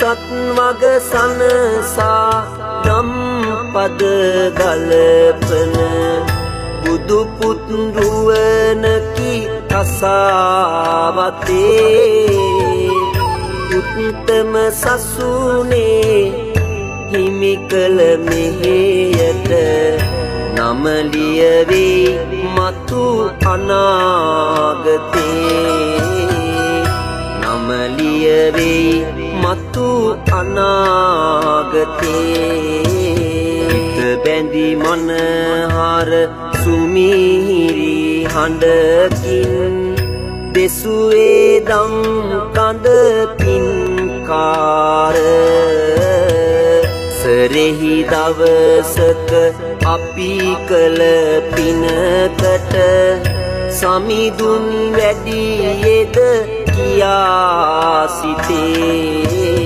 සත්වග සනසා නම් පද ගලපන බුදු පුත් රුවනකි කසාවතේ උත්තම සසුනේ හිමි කළ මෙහෙයට නම ලියවේ මතු අනාගතේ නම ලියවේ මතු අනාගතේ හිත බැඳි මනහර සුමිහිරි හඬකින් දෙසුවේ දම් කඳ පින්කාර සරෙහි දවසක අපි කළ පිනකට සමිඳුන් වැඩියේද කියා සිතේ